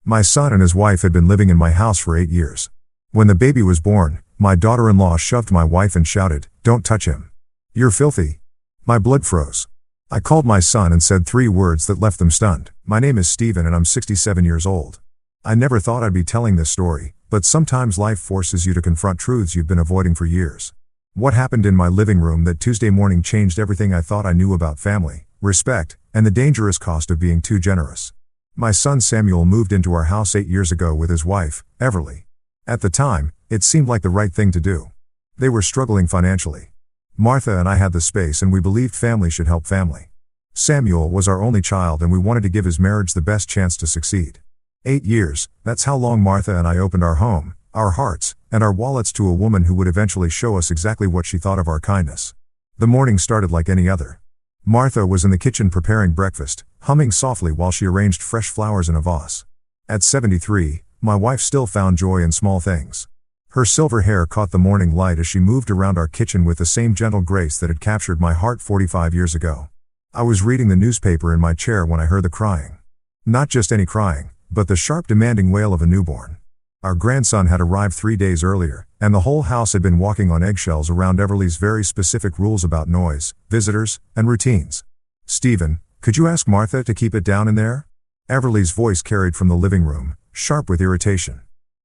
My son and his wife had been living in my house for 8 years. When the baby was born, my daughter-in-law shoved my wife and shouted, "Don't touch him. You're filthy." My blood froze. I called my son and said 3 words that left them stunned. "My name is Stephen and I'm 67 years old." I never thought I'd be telling this story, but sometimes life forces you to confront truths you've been avoiding for years. What happened in my living room that Tuesday morning changed everything I thought I knew about family, respect, and the dangerous cost of being too generous. My son Samuel moved into our house 8 years ago with his wife, Everly. At the time, it seemed like the right thing to do. They were struggling financially. Martha and I had the space and we believed family should help family. Samuel was our only child and we wanted to give his marriage the best chance to succeed. 8 years, that's how long Martha and I opened our home, our hearts, and our wallets to a woman who would eventually show us exactly what she thought of our kindness. The morning started like any other. Martha was in the kitchen preparing breakfast, humming softly while she arranged fresh flowers in a vase. At 73, my wife still found joy in small things. Her silver hair caught the morning light as she moved around our kitchen with the same gentle grace that had captured my heart 45 years ago. I was reading the newspaper in my chair when I heard the crying. Not just any crying, but the sharp demanding wail of a newborn. Our grandson had arrived 3 days earlier, and the whole house had been walking on eggshells around Everly's very specific rules about noise, visitors, and routines. "Stephen, could you ask Martha to keep it down in there?" Everly's voice carried from the living room, sharp with irritation.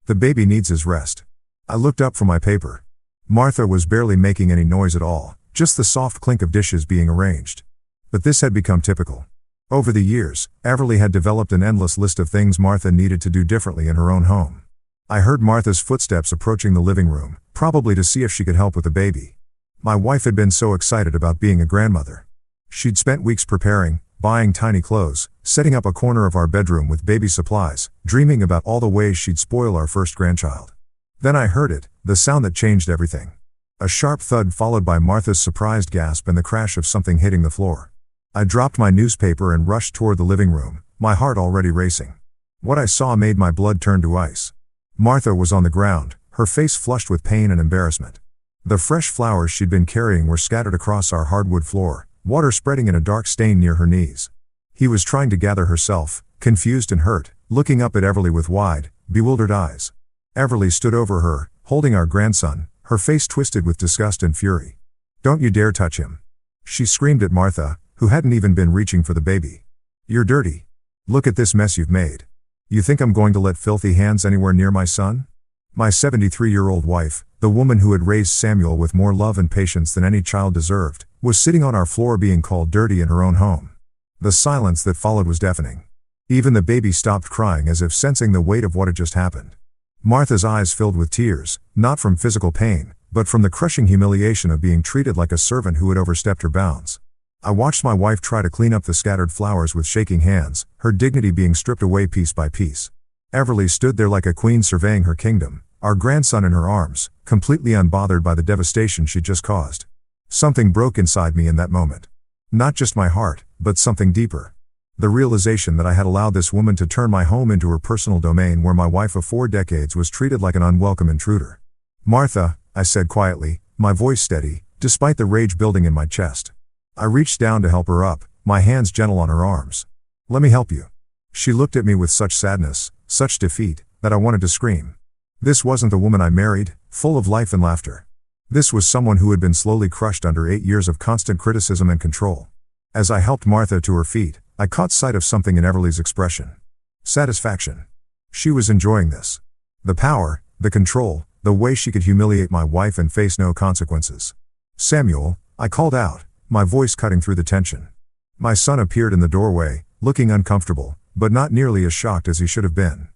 "The baby needs his rest." I looked up from my paper. Martha was barely making any noise at all, just the soft clink of dishes being arranged. But this had become typical. Over the years, Everly had developed an endless list of things Martha needed to do differently in her own home. I heard Martha's footsteps approaching the living room, probably to see if she could help with the baby. My wife had been so excited about being a grandmother. She'd spent weeks preparing, buying tiny clothes, setting up a corner of our bedroom with baby supplies, dreaming about all the ways she'd spoil our first grandchild. Then I heard it, the sound that changed everything. A sharp thud followed by Martha's surprised gasp and the crash of something hitting the floor. I dropped my newspaper and rushed toward the living room, my heart already racing. What I saw made my blood turn to ice. Martha was on the ground, her face flushed with pain and embarrassment. The fresh flowers she'd been carrying were scattered across our hardwood floor, water spreading in a dark stain near her knees. He was trying to gather herself, confused and hurt, looking up at Everly with wide, bewildered eyes. Everly stood over her, holding our grandson, her face twisted with disgust and fury. "Don't you dare touch him," she screamed at Martha, who hadn't even been reaching for the baby. "You're dirty. Look at this mess you've made. You think I'm going to let filthy hands anywhere near my son?" My 73-year-old wife, the woman who had raised Samuel with more love and patience than any child deserved, was sitting on our floor being called dirty in her own home. The silence that followed was deafening. Even the baby stopped crying as if sensing the weight of what had just happened. Martha's eyes filled with tears, not from physical pain, but from the crushing humiliation of being treated like a servant who had overstepped her bounds. I watched my wife try to clean up the scattered flowers with shaking hands, her dignity being stripped away piece by piece. Everly stood there like a queen surveying her kingdom, our grandson in her arms, completely unbothered by the devastation she'd just caused. Something broke inside me in that moment. Not just my heart, but something deeper. The realization that I had allowed this woman to turn my home into her personal domain where my wife of 4 decades was treated like an unwelcome intruder. "Martha," I said quietly, my voice steady, despite the rage building in my chest. I reached down to help her up, my hands gentle on her arms. "Let me help you." She looked at me with such sadness, such defeat, that I wanted to scream. This wasn't the woman I married, full of life and laughter. This was someone who had been slowly crushed under 8 years of constant criticism and control. As I helped Martha to her feet, I caught sight of something in Everly's expression. Satisfaction. She was enjoying this. The power, the control, the way she could humiliate my wife and face no consequences. "Samuel," I called out, my voice cutting through the tension. My son appeared in the doorway, looking uncomfortable, but not nearly as shocked as he should have been.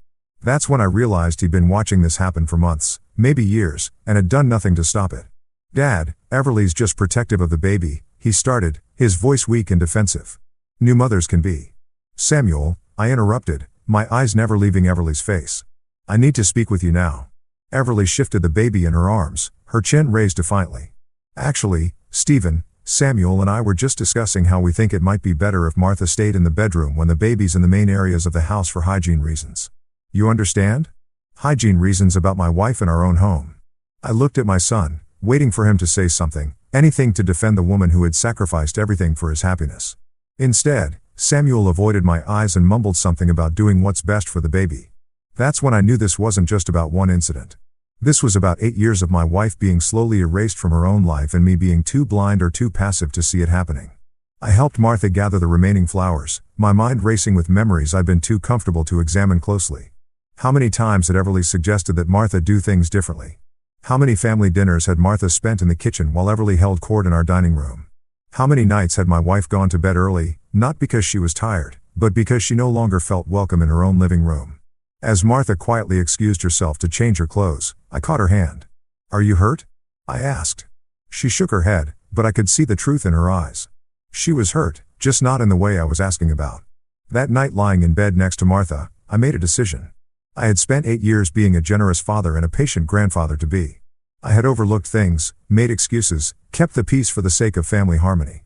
That's when I realized he'd been watching this happen for months, maybe years, and had done nothing to stop it. "Dad, Everly's just protective of the baby," he started, his voice weak and defensive. "New mothers can be." "Samuel," I interrupted, my eyes never leaving Everly's face. "I need to speak with you now." Everly shifted the baby in her arms, her chin raised defiantly. "Actually, Stephen, Samuel and I were just discussing how we think it might be better if Martha stayed in the bedroom when the baby's in the main areas of the house for hygiene reasons. You understand? Hygiene reasons about my wife and our own home." I looked at my son, waiting for him to say something, anything to defend the woman who had sacrificed everything for his happiness. Instead, Samuel avoided my eyes and mumbled something about doing what's best for the baby. That's when I knew this wasn't just about one incident. This was about 8 years of my wife being slowly erased from her own life and me being too blind or too passive to see it happening. I helped Martha gather the remaining flowers, my mind racing with memories I'd been too comfortable to examine closely. How many times had Everly suggested that Martha do things differently? How many family dinners had Martha spent in the kitchen while Everly held court in our dining room? How many nights had my wife gone to bed early, not because she was tired, but because she no longer felt welcome in her own living room? As Martha quietly excused herself to change her clothes, I caught her hand. "Are you hurt?" I asked. She shook her head, but I could see the truth in her eyes. She was hurt, just not in the way I was asking about. That night lying in bed next to Martha, I made a decision. I had spent 8 years being a generous father and a patient grandfather-to-be. I had overlooked things, made excuses, kept the peace for the sake of family harmony.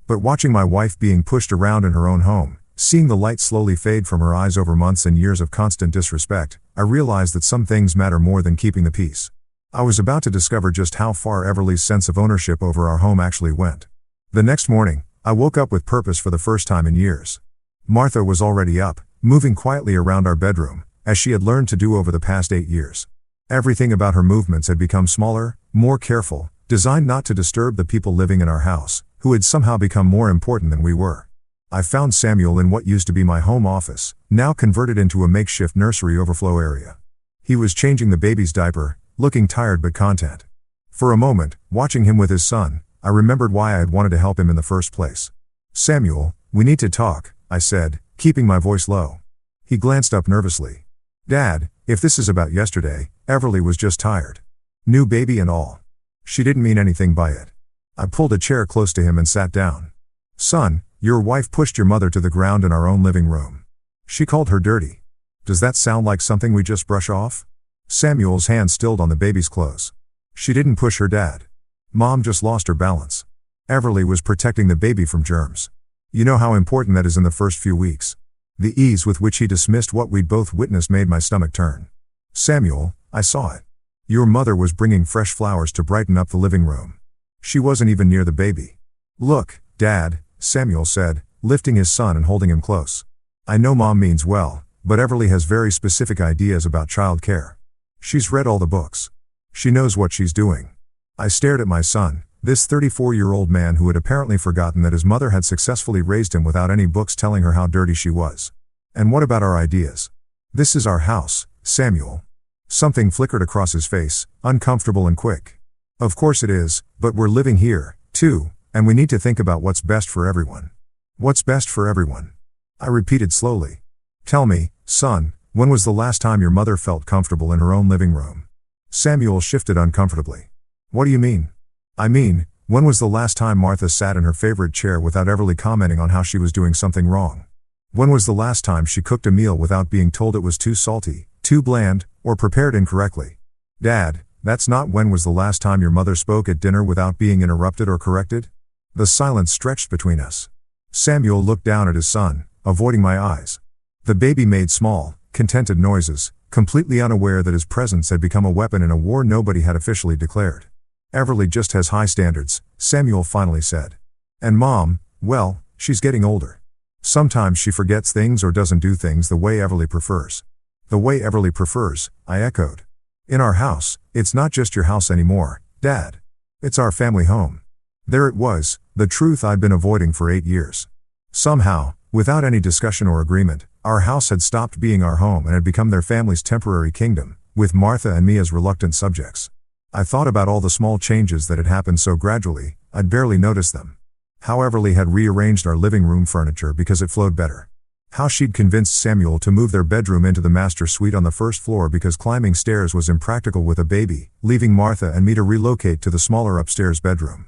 But watching my wife being pushed around in her own home, seeing the light slowly fade from her eyes over months and years of constant disrespect, I realized that some things matter more than keeping the peace. I was about to discover just how far Everly's sense of ownership over our home actually went. The next morning, I woke up with purpose for the first time in years. Martha was already up, moving quietly around our bedroom, as she had learned to do over the past 8 years. Everything about her movements had become smaller, more careful, designed not to disturb the people living in our house, who had somehow become more important than we were. I found Samuel in what used to be my home office, now converted into a makeshift nursery overflow area. He was changing the baby's diaper, looking tired but content. For a moment, watching him with his son, I remembered why I had wanted to help him in the first place. "Samuel, we need to talk," I said, keeping my voice low. He glanced up nervously. "Dad, if this is about yesterday, Everly was just tired. New baby and all. She didn't mean anything by it." I pulled a chair close to him and sat down. "Son, your wife pushed your mother to the ground in our own living room. She called her dirty. Does that sound like something we just brush off?" Samuel's hand stilled on the baby's clothes. "She didn't push her dad. Mom just lost her balance. Everly was protecting the baby from germs. You know how important that is in the first few weeks." The ease with which he dismissed what we'd both witnessed made my stomach turn. "Samuel, I saw it. Your mother was bringing fresh flowers to brighten up the living room. She wasn't even near the baby." "Look, Dad," Samuel said, lifting his son and holding him close. "I know Mom means well, but Everly has very specific ideas about child care. She's read all the books. She knows what she's doing." I stared at my son, this 34-year-old man who had apparently forgotten that his mother had successfully raised him without any books telling her how dirty she was. "And what about our ideas?" "This is our house, Samuel." Something flickered across his face, uncomfortable and quick. "Of course it is, but we're living here, too, and we need to think about what's best for everyone." "What's best for everyone?" I repeated slowly. "Tell me, son, when was the last time your mother felt comfortable in her own living room?" Samuel shifted uncomfortably. "What do you mean?" "I mean, when was the last time Martha sat in her favorite chair without Everly commenting on how she was doing something wrong? When was the last time she cooked a meal without being told it was too salty, too bland, or prepared incorrectly?" "Dad, that's not when was the last time your mother spoke at dinner without being interrupted or corrected?" The silence stretched between us. Samuel looked down at his son, avoiding my eyes. The baby made small, contented noises, completely unaware that his presence had become a weapon in a war nobody had officially declared. "Everly just has high standards," Samuel finally said. "And Mom, well, she's getting older. Sometimes she forgets things or doesn't do things the way Everly prefers." "The way Everly prefers," I echoed. "In our house, it's not just your house anymore, Dad. It's our family home." There it was, the truth I'd been avoiding for 8 years. Somehow, without any discussion or agreement, our house had stopped being our home and had become their family's temporary kingdom, with Martha and me as reluctant subjects. I thought about all the small changes that had happened so gradually, I'd barely noticed them. How Everly had rearranged our living room furniture because it flowed better. How she'd convinced Samuel to move their bedroom into the master suite on the first floor because climbing stairs was impractical with a baby, leaving Martha and me to relocate to the smaller upstairs bedroom.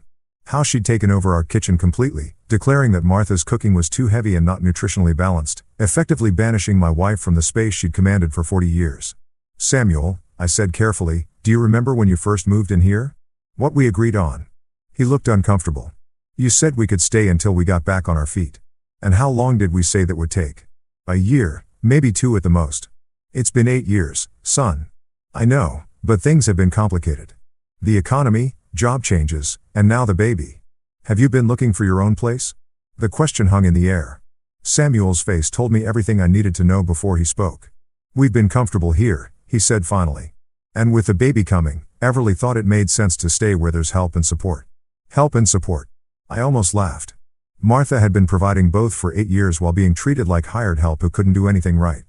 How she'd taken over our kitchen completely, declaring that Martha's cooking was too heavy and not nutritionally balanced, effectively banishing my wife from the space she'd commanded for 40 years. "Samuel," I said carefully, "do you remember when you first moved in here? What we agreed on?" He looked uncomfortable. "You said we could stay until we got back on our feet. And how long did we say that would take?" "A year, maybe 2 at the most." "It's been 8 years, son." "I know, but things have been complicated. The economy, job changes, and now the baby. Have you been looking for your own place?" The question hung in the air. Samuel's face told me everything I needed to know before he spoke. "We've been comfortable here," he said finally. "And with the baby coming, Everly thought it made sense to stay where there's help and support." Help and support. I almost laughed. Martha had been providing both for 8 years while being treated like hired help who couldn't do anything right.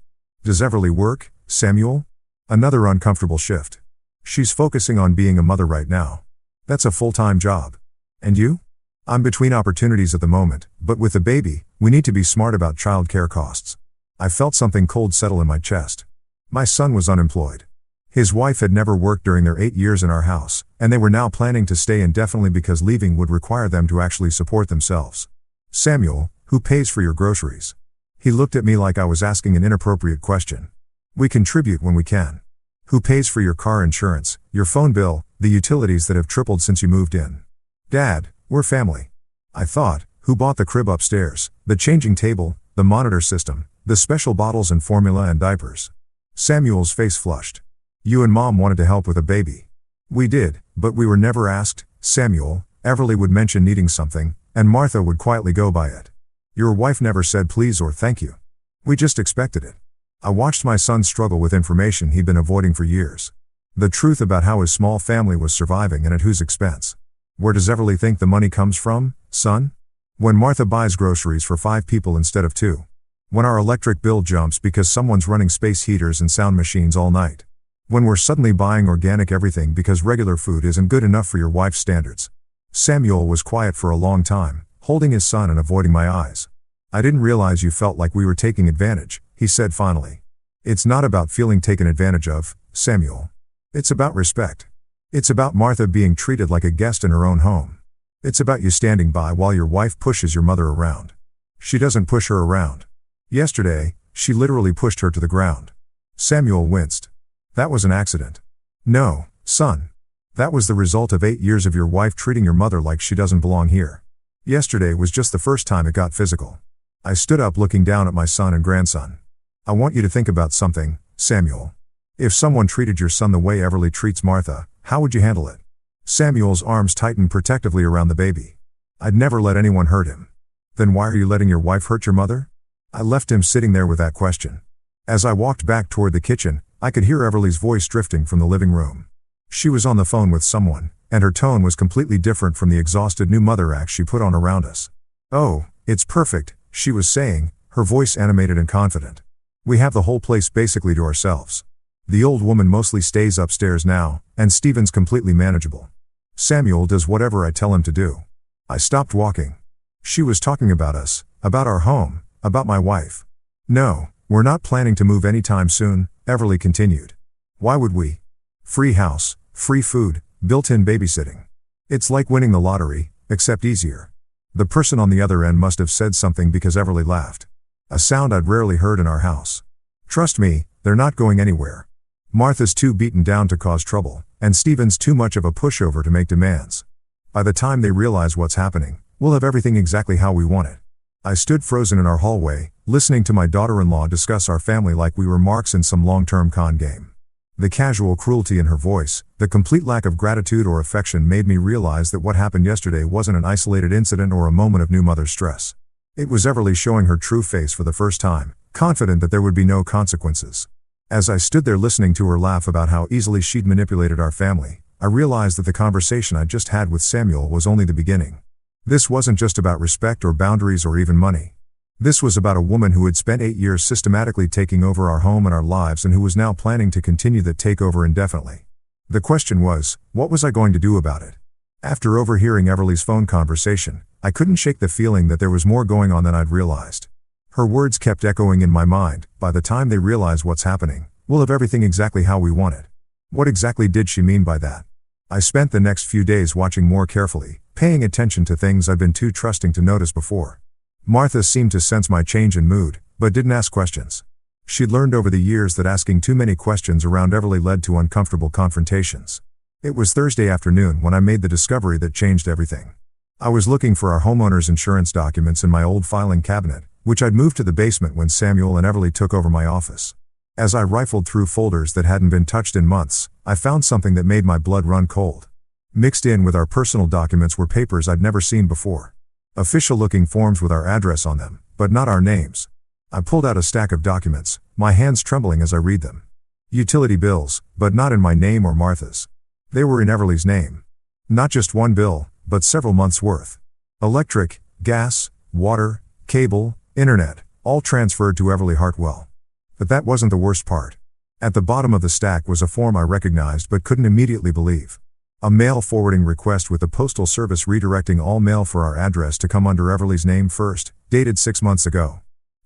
Does Everly work, Samuel? Another uncomfortable shift. She's focusing on being a mother right now. That's a full-time job. And you? I'm between opportunities at the moment, but with the baby, we need to be smart about childcare costs. I felt something cold settle in my chest. My son was unemployed. His wife had never worked during their 8 years in our house, and they were now planning to stay indefinitely because leaving would require them to actually support themselves. "Samuel, who pays for your groceries?" He looked at me like I was asking an inappropriate question. "We contribute when we can." "Who pays for your car insurance, your phone bill, the utilities that have tripled since you moved in?" "Dad, we're family." I thought, who bought the crib upstairs, the changing table, the monitor system, the special bottles and formula and diapers? Samuel's face flushed. "You and Mom wanted to help with a baby." "We did, but we were never asked, Samuel." Everly would mention needing something, and Martha would quietly go by it. "Your wife never said please or thank you. We just expected it." I watched my son struggle with information he'd been avoiding for years. The truth about how his small family was surviving and at whose expense. "Where does Everly think the money comes from, son?" "When Martha buys groceries for 5 people instead of 2. When our electric bill jumps because someone's running space heaters and sound machines all night. When we're suddenly buying organic everything because regular food isn't good enough for your wife's standards." Samuel was quiet for a long time, holding his son and avoiding my eyes. "I didn't realize you felt like we were taking advantage," he said finally. "It's not about feeling taken advantage of, Samuel. It's about respect. It's about Martha being treated like a guest in her own home. It's about you standing by while your wife pushes your mother around. She doesn't push her around. Yesterday, she literally pushed her to the ground." Samuel winced. "That was an accident." "No, son. That was the result of 8 years of your wife treating your mother like she doesn't belong here. Yesterday was just the first time it got physical." I stood up looking down at my son and grandson. "I want you to think about something, Samuel. If someone treated your son the way Everly treats Martha, how would you handle it?" Samuel's arms tightened protectively around the baby. "I'd never let anyone hurt him." "Then why are you letting your wife hurt your mother?" I left him sitting there with that question. As I walked back toward the kitchen, I could hear Everly's voice drifting from the living room. She was on the phone with someone, and her tone was completely different from the exhausted new mother act she put on around us. "Oh, it's perfect," she was saying, her voice animated and confident. "We have the whole place basically to ourselves. The old woman mostly stays upstairs now, and Steven's completely manageable. Samuel does whatever I tell him to do." I stopped walking. She was talking about us, about our home, about my wife. "No, we're not planning to move anytime soon," Everly continued. "Why would we? Free house, free food, built-in babysitting. It's like winning the lottery, except easier." The person on the other end must have said something because Everly laughed. A sound I'd rarely heard in our house. "Trust me, they're not going anywhere. Martha's too beaten down to cause trouble, and Steven's too much of a pushover to make demands. By the time they realize what's happening, we'll have everything exactly how we want it." I stood frozen in our hallway, listening to my daughter-in-law discuss our family like we were marks in some long-term con game. The casual cruelty in her voice, the complete lack of gratitude or affection made me realize that what happened yesterday wasn't an isolated incident or a moment of new mother stress. It was Everly showing her true face for the first time, confident that there would be no consequences. As I stood there listening to her laugh about how easily she'd manipulated our family, I realized that the conversation I'd just had with Samuel was only the beginning. This wasn't just about respect or boundaries or even money. This was about a woman who had spent 8 years systematically taking over our home and our lives and who was now planning to continue that takeover indefinitely. The question was, what was I going to do about it? After overhearing Everly's phone conversation, I couldn't shake the feeling that there was more going on than I'd realized. Her words kept echoing in my mind, "By the time they realize what's happening, we'll have everything exactly how we want it." What exactly did she mean by that? I spent the next few days watching more carefully, paying attention to things I'd been too trusting to notice before. Martha seemed to sense my change in mood, but didn't ask questions. She'd learned over the years that asking too many questions around Everly led to uncomfortable confrontations. It was Thursday afternoon when I made the discovery that changed everything. I was looking for our homeowner's insurance documents in my old filing cabinet, which I'd moved to the basement when Samuel and Everly took over my office. As I rifled through folders that hadn't been touched in months, I found something that made my blood run cold. Mixed in with our personal documents were papers I'd never seen before. Official-looking forms with our address on them, but not our names. I pulled out a stack of documents, my hands trembling as I read them. Utility bills, but not in my name or Martha's. They were in Everly's name. Not just one bill, but several months' worth. Electric, gas, water, cable, internet, all transferred to Everly Hartwell. But that wasn't the worst part. At the bottom of the stack was a form I recognized but couldn't immediately believe. A mail forwarding request with the Postal Service redirecting all mail for our address to come under Everly's name first, dated 6 months ago.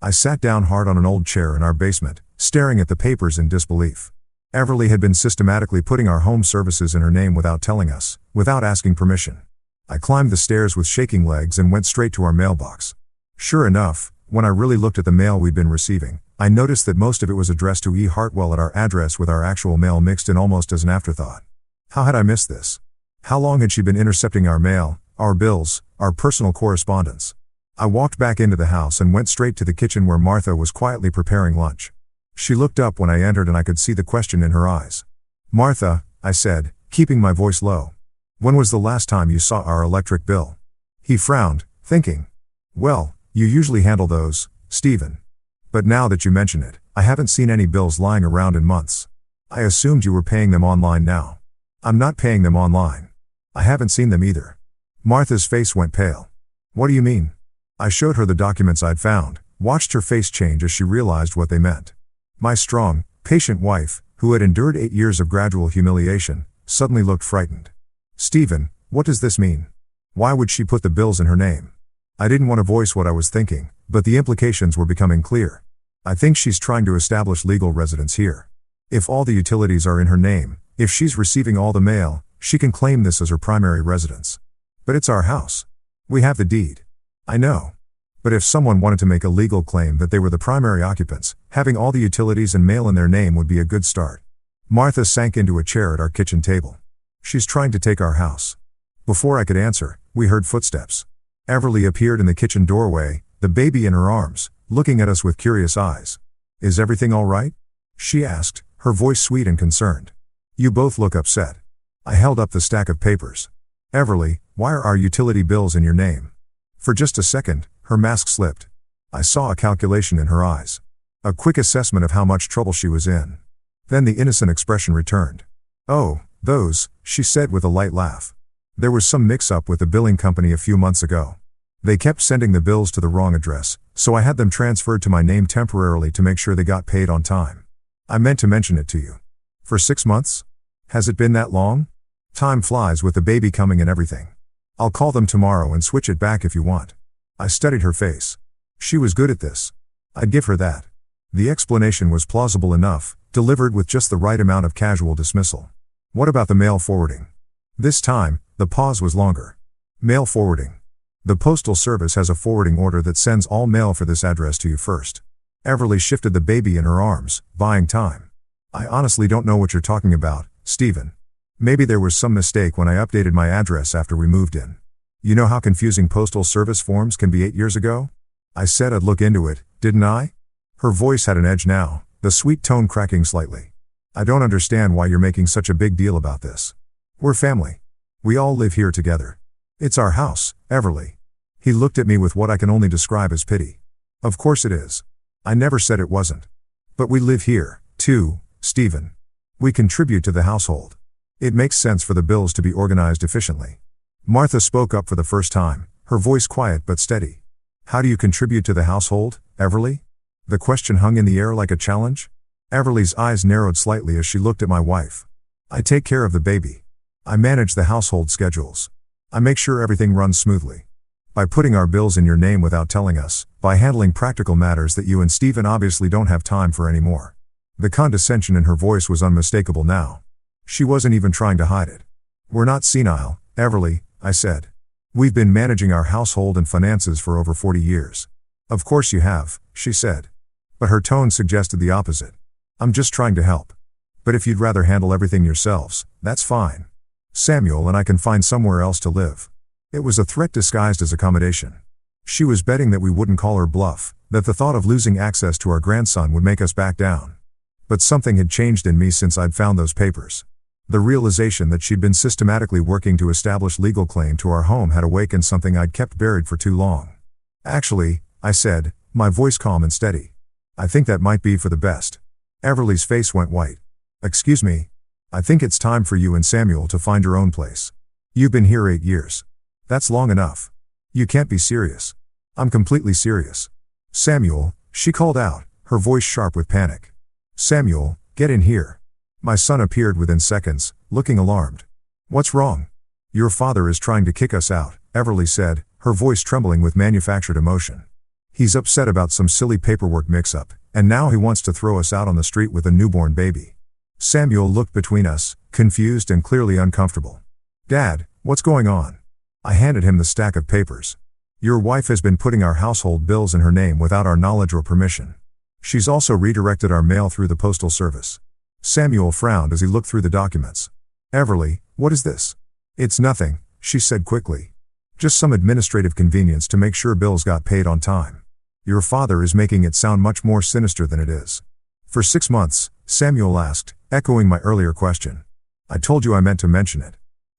I sat down hard on an old chair in our basement, staring at the papers in disbelief. Everly had been systematically putting our home services in her name without telling us, without asking permission. I climbed the stairs with shaking legs and went straight to our mailbox. Sure enough, when I really looked at the mail we'd been receiving, I noticed that most of it was addressed to E. Hartwell at our address with our actual mail mixed in almost as an afterthought. How had I missed this? How long had she been intercepting our mail, our bills, our personal correspondence? I walked back into the house and went straight to the kitchen where Martha was quietly preparing lunch. She looked up when I entered and I could see the question in her eyes. "Martha," I said, keeping my voice low. "When was the last time you saw our electric bill?" He frowned, thinking. "Well, you usually handle those, Stephen. But now that you mention it, I haven't seen any bills lying around in months. I assumed you were paying them online now." "I'm not paying them online. I haven't seen them either." Martha's face went pale. "What do you mean?" I showed her the documents I'd found, watched her face change as she realized what they meant. My strong, patient wife, who had endured 8 years of gradual humiliation, suddenly looked frightened. "Stephen, what does this mean? Why would she put the bills in her name?" I didn't want to voice what I was thinking, but the implications were becoming clear. "I think she's trying to establish legal residence here. If all the utilities are in her name, if she's receiving all the mail, she can claim this as her primary residence. But it's our house. We have the deed." "I know. But if someone wanted to make a legal claim that they were the primary occupants, having all the utilities and mail in their name would be a good start." Martha sank into a chair at our kitchen table. "She's trying to take our house." Before I could answer, we heard footsteps. Everly appeared in the kitchen doorway, the baby in her arms, looking at us with curious eyes. "Is everything all right?" she asked, her voice sweet and concerned. "You both look upset." I held up the stack of papers. "Everly, why are our utility bills in your name?" For just a second, her mask slipped. I saw a calculation in her eyes. A quick assessment of how much trouble she was in. Then the innocent expression returned. "Oh, those," she said with a light laugh. "There was some mix-up with the billing company a few months ago. They kept sending the bills to the wrong address, so I had them transferred to my name temporarily to make sure they got paid on time. I meant to mention it to you. For 6 months? Has it been that long? Time flies with the baby coming and everything. I'll call them tomorrow and switch it back if you want." I studied her face. She was good at this. I'd give her that. The explanation was plausible enough, delivered with just the right amount of casual dismissal. "What about the mail forwarding?" This time, the pause was longer. "Mail forwarding. The Postal Service has a forwarding order that sends all mail for this address to you first." Everly shifted the baby in her arms, buying time. "I honestly don't know what you're talking about, Stephen. Maybe there was some mistake when I updated my address after we moved in. You know how confusing Postal Service forms can be 8 years ago? I said I'd look into it, didn't I?" Her voice had an edge now, the sweet tone cracking slightly. "I don't understand why you're making such a big deal about this. We're family. We all live here together. It's our house, Everly." He looked at me with what I can only describe as pity. "Of course it is. I never said it wasn't. But we live here, too, Stephen. We contribute to the household. It makes sense for the bills to be organized efficiently." Martha spoke up for the first time, her voice quiet but steady. "How do you contribute to the household, Everly?" The question hung in the air like a challenge. Everly's eyes narrowed slightly as she looked at my wife. "I take care of the baby. I manage the household schedules. I make sure everything runs smoothly. By putting our bills in your name without telling us, by handling practical matters that you and Stephen obviously don't have time for anymore." The condescension in her voice was unmistakable now. She wasn't even trying to hide it. "We're not senile, Everly," I said. "We've been managing our household and finances for over 40 years. "Of course you have," she said. But her tone suggested the opposite. "I'm just trying to help. But if you'd rather handle everything yourselves, that's fine. Samuel and I can find somewhere else to live." It was a threat disguised as accommodation. She was betting that we wouldn't call her bluff, that the thought of losing access to our grandson would make us back down. But something had changed in me since I'd found those papers. The realization that she'd been systematically working to establish legal claim to our home had awakened something I'd kept buried for too long. "Actually," I said, my voice calm and steady, I think that might be for the best. Everly's face went white. Excuse me. I think it's time for you and Samuel to find your own place. You've been here 8 years. That's long enough. You can't be serious. I'm completely serious. Samuel, she called out, her voice sharp with panic. Samuel, get in here. My son appeared within seconds, looking alarmed. What's wrong? Your father is trying to kick us out, Everly said, her voice trembling with manufactured emotion. He's upset about some silly paperwork mix-up, and now he wants to throw us out on the street with a newborn baby. Samuel looked between us, confused and clearly uncomfortable. Dad, what's going on? I handed him the stack of papers. Your wife has been putting our household bills in her name without our knowledge or permission. She's also redirected our mail through the postal service. Samuel frowned as he looked through the documents. Everly, what is this? It's nothing, she said quickly. Just some administrative convenience to make sure bills got paid on time. Your father is making it sound much more sinister than it is. For 6 months, Samuel asked, echoing my earlier question. I told you I meant to mention it.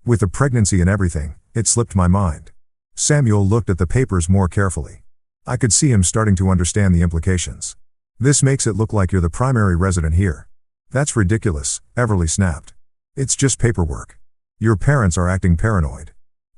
With the pregnancy and everything, it slipped my mind. Samuel looked at the papers more carefully. I could see him starting to understand the implications. This makes it look like you're the primary resident here. That's ridiculous, Everly snapped. It's just paperwork. Your parents are acting paranoid.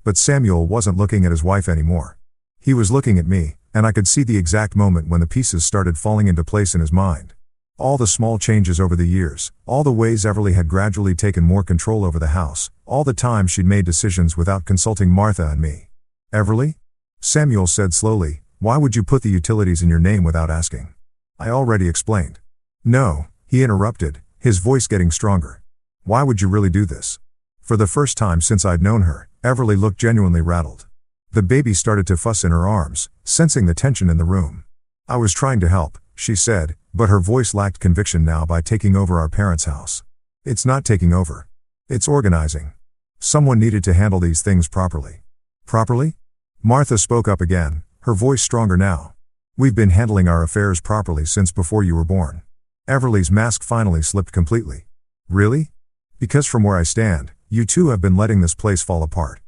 But Samuel wasn't looking at his wife anymore. He was looking at me, and I could see the exact moment when the pieces started falling into place in his mind. All the small changes over the years, all the ways Everly had gradually taken more control over the house, all the times she'd made decisions without consulting Martha and me. Everly? Samuel said slowly, why would you put the utilities in your name without asking? I already explained. No, he interrupted, his voice getting stronger. Why would you really do this? For the first time since I'd known her, Everly looked genuinely rattled. The baby started to fuss in her arms, sensing the tension in the room. I was trying to help, she said, but her voice lacked conviction now by taking over our parents' house. It's not taking over. It's organizing. Someone needed to handle these things properly. Properly? Martha spoke up again, her voice stronger now. We've been handling our affairs properly since before you were born. Everly's mask finally slipped completely. Really? Because from where I stand, you two have been letting this place fall apart.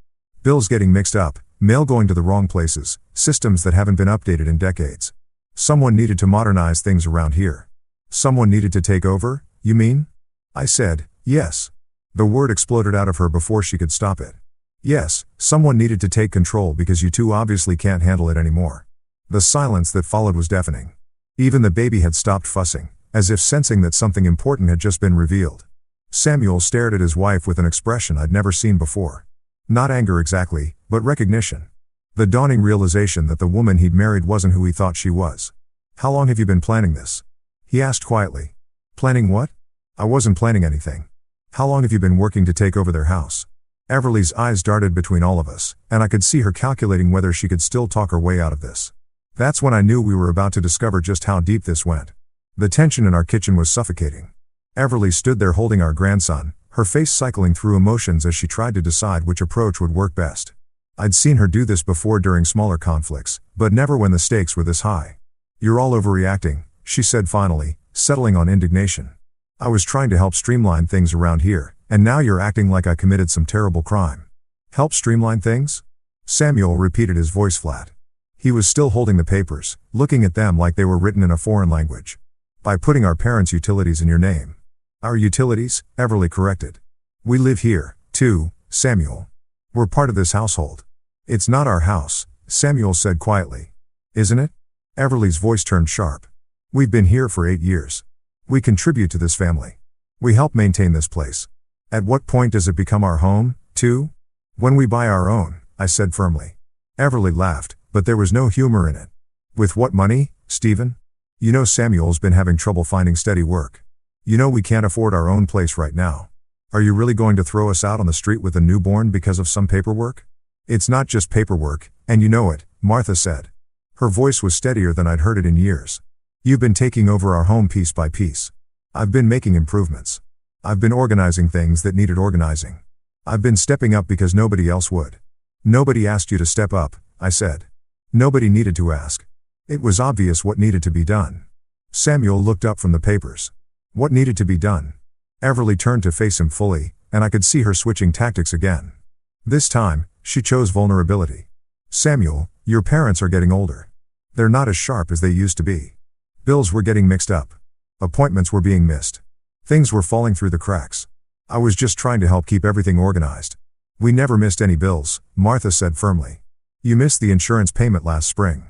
Bills getting mixed up, mail going to the wrong places, systems that haven't been updated in decades. Someone needed to modernize things around here. Someone needed to take over, you mean? I said, yes. The word exploded out of her before she could stop it. Yes, someone needed to take control because you two obviously can't handle it anymore. The silence that followed was deafening. Even the baby had stopped fussing, as if sensing that something important had just been revealed. Samuel stared at his wife with an expression I'd never seen before. Not anger exactly, but recognition. The dawning realization that the woman he'd married wasn't who he thought she was. How long have you been planning this? He asked quietly. Planning what? I wasn't planning anything. How long have you been working to take over their house? Everly's eyes darted between all of us, and I could see her calculating whether she could still talk her way out of this. That's when I knew we were about to discover just how deep this went. The tension in our kitchen was suffocating. Everly stood there holding our grandson, her face cycling through emotions as she tried to decide which approach would work best. I'd seen her do this before during smaller conflicts, but never when the stakes were this high. You're all overreacting, she said finally, settling on indignation. I was trying to help streamline things around here, and now you're acting like I committed some terrible crime. Help streamline things? Samuel repeated, his voice flat. He was still holding the papers, looking at them like they were written in a foreign language. By putting our parents' utilities in your name. Our utilities, Everly corrected. We live here, too, Samuel. We're part of this household. It's not our house, Samuel said quietly. Isn't it? Everly's voice turned sharp. We've been here for 8 years. We contribute to this family. We help maintain this place. At what point does it become our home, too? When we buy our own, I said firmly. Everly laughed, but there was no humor in it. With what money, Stephen? You know Samuel's been having trouble finding steady work. You know we can't afford our own place right now. Are you really going to throw us out on the street with a newborn because of some paperwork? It's not just paperwork, and you know it, Martha said. Her voice was steadier than I'd heard it in years. You've been taking over our home piece by piece. I've been making improvements. I've been organizing things that needed organizing. I've been stepping up because nobody else would. Nobody asked you to step up, I said. Nobody needed to ask. It was obvious what needed to be done. Samuel looked up from the papers. What needed to be done? Everly turned to face him fully, and I could see her switching tactics again. This time, she chose vulnerability. Samuel, your parents are getting older. They're not as sharp as they used to be. Bills were getting mixed up. Appointments were being missed. Things were falling through the cracks. I was just trying to help keep everything organized. We never missed any bills, Martha said firmly. You missed the insurance payment last spring.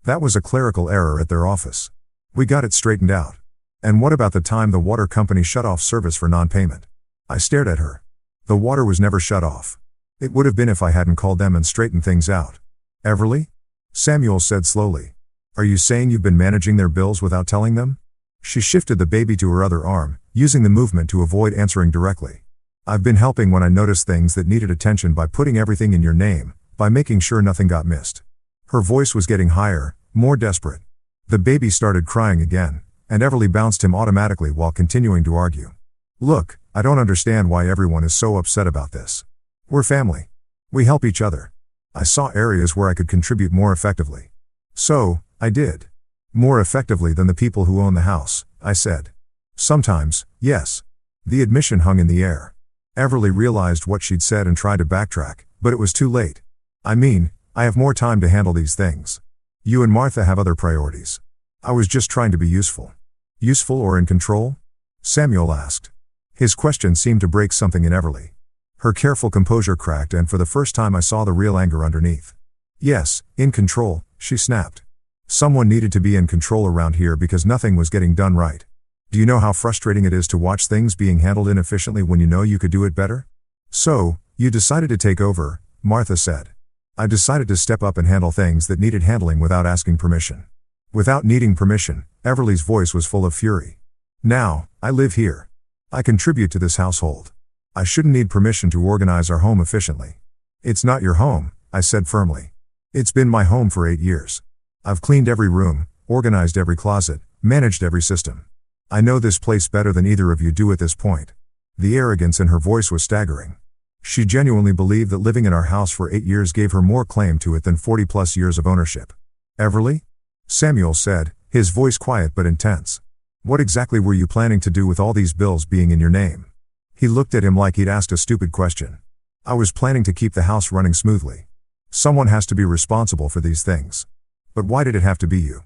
That was a clerical error at their office. We got it straightened out. And what about the time the water company shut off service for non-payment? I stared at her. The water was never shut off. It would have been if I hadn't called them and straightened things out. Everly? Samuel said slowly. Are you saying you've been managing their bills without telling them? She shifted the baby to her other arm, using the movement to avoid answering directly. I've been helping when I noticed things that needed attention by putting everything in your name, by making sure nothing got missed. Her voice was getting higher, more desperate. The baby started crying again, and Everly bounced him automatically while continuing to argue. Look, I don't understand why everyone is so upset about this. We're family. We help each other. I saw areas where I could contribute more effectively. So, I did. More effectively than the people who own the house, I said. Sometimes, yes. The admission hung in the air. Everly realized what she'd said and tried to backtrack, but it was too late. I mean, I have more time to handle these things. You and Martha have other priorities. I was just trying to be useful. Useful or in control? Samuel asked. His question seemed to break something in Everly. Her careful composure cracked, and for the first time I saw the real anger underneath. Yes, in control, she snapped. Someone needed to be in control around here because nothing was getting done right. Do you know how frustrating it is to watch things being handled inefficiently when you know you could do it better? So, you decided to take over, Martha said. I decided to step up and handle things that needed handling without asking permission. Without needing permission, Everly's voice was full of fury. Now, I live here. I contribute to this household. I shouldn't need permission to organize our home efficiently. It's not your home, I said firmly. It's been my home for 8 years. I've cleaned every room, organized every closet, managed every system. I know this place better than either of you do at this point. The arrogance in her voice was staggering. She genuinely believed that living in our house for 8 years gave her more claim to it than 40+ years of ownership. Everly? Samuel said, his voice quiet but intense. What exactly were you planning to do with all these bills being in your name? He looked at him like he'd asked a stupid question. I was planning to keep the house running smoothly. Someone has to be responsible for these things. But why did it have to be you?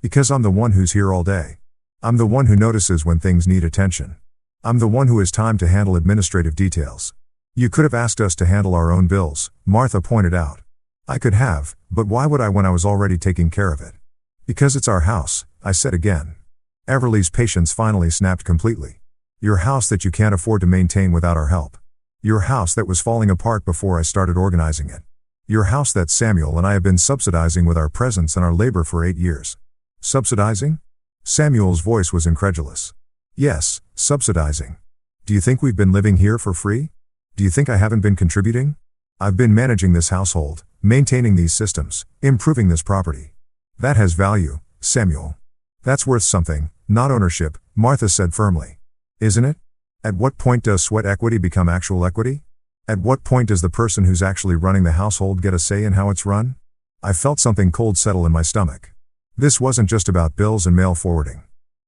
Because I'm the one who's here all day. I'm the one who notices when things need attention. I'm the one who has time to handle administrative details. You could have asked us to handle our own bills, Martha pointed out. I could have, but why would I when I was already taking care of it? Because it's our house, I said again. Everly's patience finally snapped completely. Your house that you can't afford to maintain without our help. Your house that was falling apart before I started organizing it. Your house that Samuel and I have been subsidizing with our presence and our labor for 8 years. Subsidizing? Samuel's voice was incredulous. Yes, subsidizing. Do you think we've been living here for free? Do you think I haven't been contributing? I've been managing this household, maintaining these systems, improving this property. That has value, Samuel. That's worth something, not ownership, Martha said firmly. Isn't it? At what point does sweat equity become actual equity? At what point does the person who's actually running the household get a say in how it's run? I felt something cold settle in my stomach. This wasn't just about bills and mail forwarding.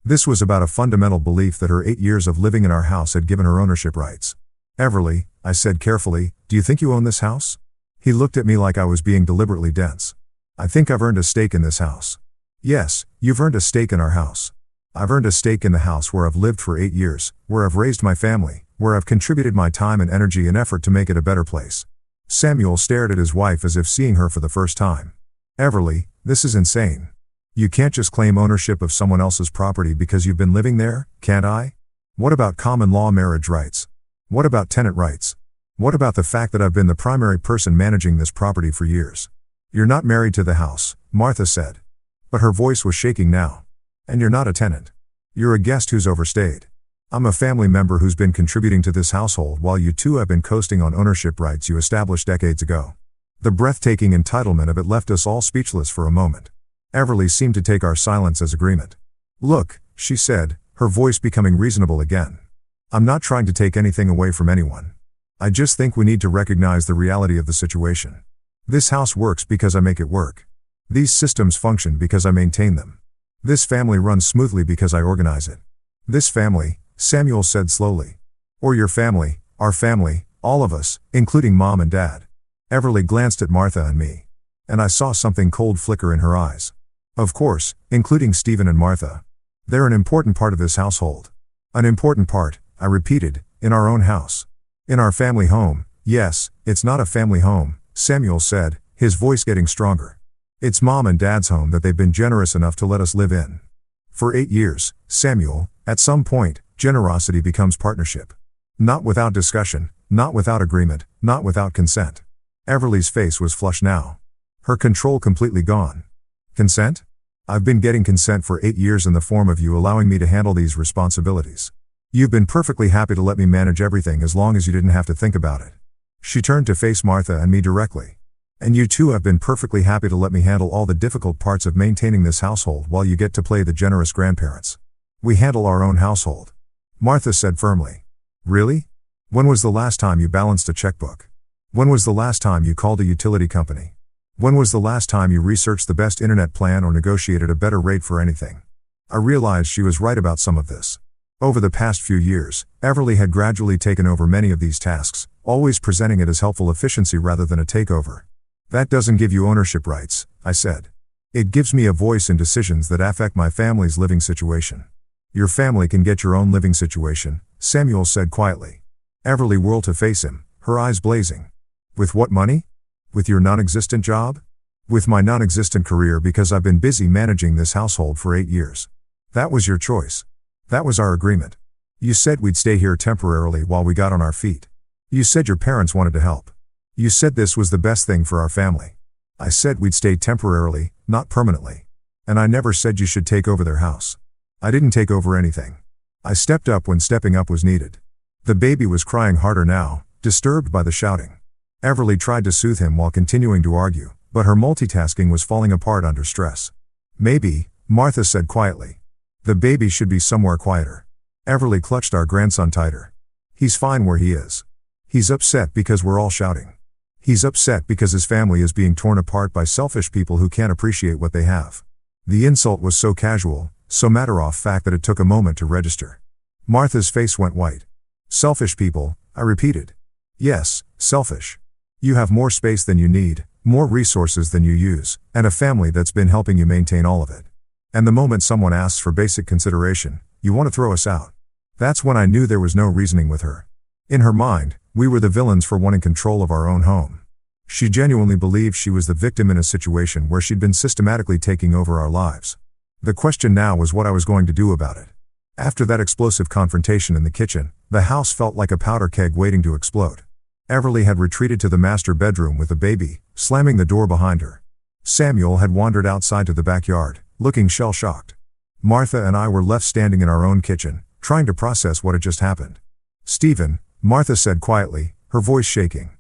This was about a fundamental belief that her 8 years of living in our house had given her ownership rights. Everly, I said carefully, do you think you own this house? He looked at me like I was being deliberately dense. I think I've earned a stake in this house. Yes, you've earned a stake in our house. I've earned a stake in the house where I've lived for 8 years, where I've raised my family, where I've contributed my time and energy and effort to make it a better place. Samuel stared at his wife as if seeing her for the first time. Everly, this is insane. You can't just claim ownership of someone else's property because you've been living there, can't I? What about common law marriage rights? What about tenant rights? What about the fact that I've been the primary person managing this property for years? You're not married to the house, Martha said. But her voice was shaking now. And you're not a tenant. You're a guest who's overstayed. I'm a family member who's been contributing to this household while you two have been coasting on ownership rights you established decades ago. The breathtaking entitlement of it left us all speechless for a moment. Everly seemed to take our silence as agreement. Look, she said, her voice becoming reasonable again. I'm not trying to take anything away from anyone. I just think we need to recognize the reality of the situation. This house works because I make it work. These systems function because I maintain them. This family runs smoothly because I organize it. This family, Samuel said slowly. Or your family, our family, all of us, including Mom and Dad. Everly glanced at Martha and me. And I saw something cold flicker in her eyes. Of course, including Stephen and Martha. They're an important part of this household. An important part, I repeated, in our own house. In our family home. Yes, it's not a family home, Samuel said, his voice getting stronger. It's Mom and Dad's home that they've been generous enough to let us live in. For 8 years, Samuel, at some point, generosity becomes partnership. Not without discussion, not without agreement, not without consent. Everly's face was flushed now. Her control completely gone. Consent? I've been getting consent for 8 years in the form of you allowing me to handle these responsibilities. You've been perfectly happy to let me manage everything as long as you didn't have to think about it. She turned to face Martha and me directly. And you too have been perfectly happy to let me handle all the difficult parts of maintaining this household while you get to play the generous grandparents. We handle our own household. Martha said firmly. Really? When was the last time you balanced a checkbook? When was the last time you called a utility company? When was the last time you researched the best internet plan or negotiated a better rate for anything? I realized she was right about some of this. Over the past few years, Everly had gradually taken over many of these tasks, always presenting it as helpful efficiency rather than a takeover. That doesn't give you ownership rights, I said. It gives me a voice in decisions that affect my family's living situation. Your family can get your own living situation, Samuel said quietly. Everly whirled to face him, her eyes blazing. With what money? With your non-existent job? With my non-existent career because I've been busy managing this household for 8 years. That was your choice. That was our agreement. You said we'd stay here temporarily while we got on our feet. You said your parents wanted to help. You said this was the best thing for our family. I said we'd stay temporarily, not permanently. And I never said you should take over their house. I didn't take over anything. I stepped up when stepping up was needed. The baby was crying harder now, disturbed by the shouting. Everly tried to soothe him while continuing to argue, but her multitasking was falling apart under stress. Maybe, Martha said quietly. The baby should be somewhere quieter. Everly clutched our grandson tighter. He's fine where he is. He's upset because we're all shouting. He's upset because his family is being torn apart by selfish people who can't appreciate what they have. The insult was so casual, so matter-of-fact that it took a moment to register. Martha's face went white. Selfish people, I repeated. Yes, selfish. You have more space than you need, more resources than you use, and a family that's been helping you maintain all of it. And the moment someone asks for basic consideration, you want to throw us out. That's when I knew there was no reasoning with her. In her mind, we were the villains for wanting control of our own home. She genuinely believed she was the victim in a situation where she'd been systematically taking over our lives. The question now was what I was going to do about it. After that explosive confrontation in the kitchen, the house felt like a powder keg waiting to explode. Everly had retreated to the master bedroom with the baby, slamming the door behind her. Samuel had wandered outside to the backyard, looking shell-shocked. Martha and I were left standing in our own kitchen, trying to process what had just happened. Stephen, Martha said quietly, her voice shaking.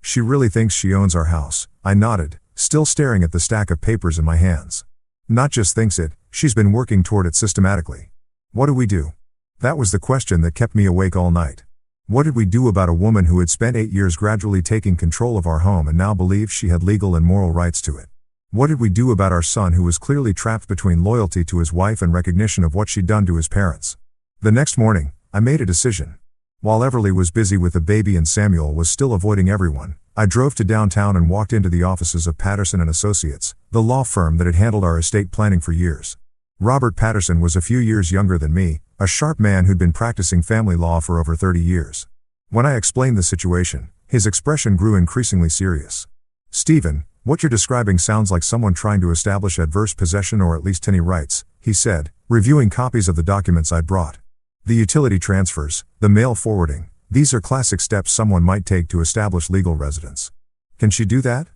She really thinks she owns our house, I nodded, still staring at the stack of papers in my hands. Not just thinks it, she's been working toward it systematically. What do we do? That was the question that kept me awake all night. What did we do about a woman who had spent 8 years gradually taking control of our home and now believed she had legal and moral rights to it? What did we do about our son who was clearly trapped between loyalty to his wife and recognition of what she'd done to his parents? The next morning, I made a decision. While Everly was busy with the baby and Samuel was still avoiding everyone, I drove to downtown and walked into the offices of Patterson & Associates, the law firm that had handled our estate planning for years. Robert Patterson was a few years younger than me, a sharp man who'd been practicing family law for over 30 years. When I explained the situation, his expression grew increasingly serious. Stephen, what you're describing sounds like someone trying to establish adverse possession or at least tenant rights, he said, reviewing copies of the documents I'd brought. The utility transfers, the mail forwarding, these are classic steps someone might take to establish legal residence. Can she do that?